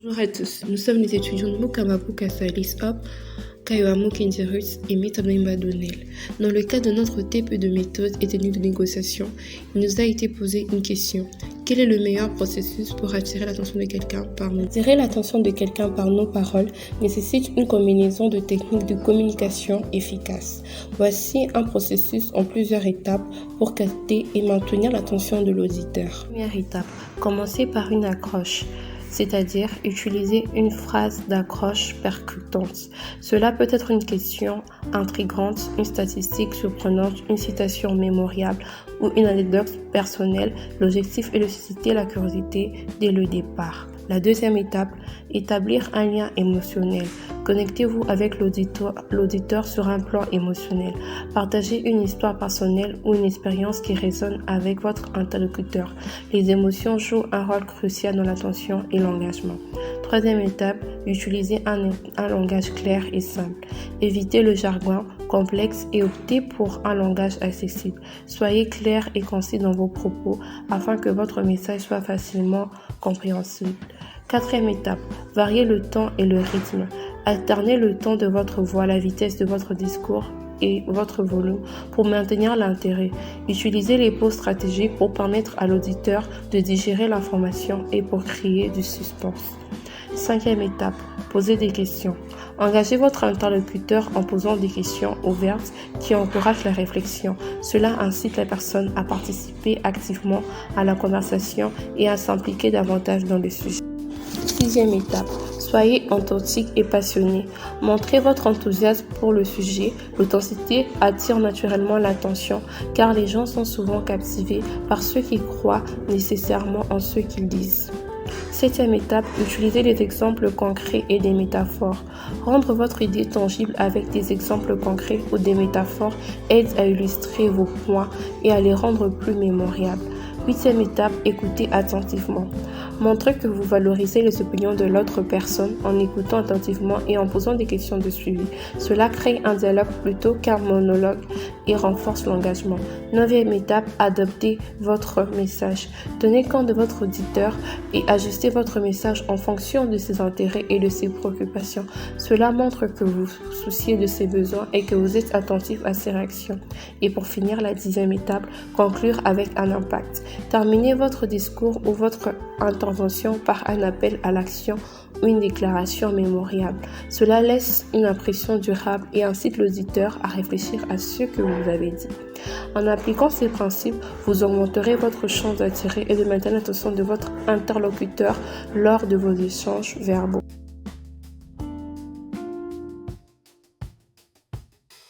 Bonjour à tous, nous sommes les étudiants de Mukamabu Kasalis Hop, Kaiwamu Kindirus et Mitamemba Donnell. Dans le cadre de notre TPE de méthode et technique de négociation, il nous a été posé une question. Quel est le meilleur processus pour attirer l'attention de quelqu'un par nous? Attirer l'attention de quelqu'un par nos paroles nécessite une combinaison de techniques de communication efficaces. Voici un processus en plusieurs étapes pour capter et maintenir l'attention de l'auditeur. Première étape, commencez par une accroche. C'est-à-dire utiliser une phrase d'accroche percutante. Cela peut être une question intrigante, une statistique surprenante, une citation mémoriable ou une anecdote personnelle. L'objectif est de susciter la curiosité dès le départ. La deuxième étape, établir un lien émotionnel. Connectez-vous avec l'auditeur sur un plan émotionnel. Partagez une histoire personnelle ou une expérience qui résonne avec votre interlocuteur. Les émotions jouent un rôle crucial dans l'attention et l'engagement. Troisième étape, utilisez un langage clair et simple. Évitez le jargon complexe et optez pour un langage accessible. Soyez clair et concis dans vos propos afin que votre message soit facilement compréhensible. Quatrième étape, variez le temps et le rythme. Alternez le ton de votre voix, la vitesse de votre discours et votre volume pour maintenir l'intérêt. Utilisez les pauses stratégiques pour permettre à l'auditeur de digérer l'information et pour créer du suspense. Cinquième étape, posez des questions. Engagez votre interlocuteur en posant des questions ouvertes qui encouragent la réflexion. Cela incite la personne à participer activement à la conversation et à s'impliquer davantage dans le sujet. Sixième étape, soyez authentique et passionné. Montrez votre enthousiasme pour le sujet. L'authenticité attire naturellement l'attention car les gens sont souvent captivés par ceux qui croient nécessairement en ce qu'ils disent. Septième étape, utilisez des exemples concrets et des métaphores. Rendre votre idée tangible avec des exemples concrets ou des métaphores aide à illustrer vos points et à les rendre plus mémoriables. Huitième étape, écoutez attentivement. Montrez que vous valorisez les opinions de l'autre personne en écoutant attentivement et en posant des questions de suivi. Cela crée un dialogue plutôt qu'un monologue et renforce l'engagement. Neuvième étape, adoptez votre message. Tenez compte de votre auditeur et ajustez votre message en fonction de ses intérêts et de ses préoccupations. Cela montre que vous vous souciez de ses besoins et que vous êtes attentif à ses réactions. Et pour finir, la dixième étape, conclure avec un impact. Terminez votre discours ou votre intervention par un appel à l'action ou une déclaration mémoriable. Cela laisse une impression durable et incite l'auditeur à réfléchir à ce que vous avez dit. En appliquant ces principes, vous augmenterez votre chance d'attirer et de maintenir l'attention de votre interlocuteur lors de vos échanges verbaux.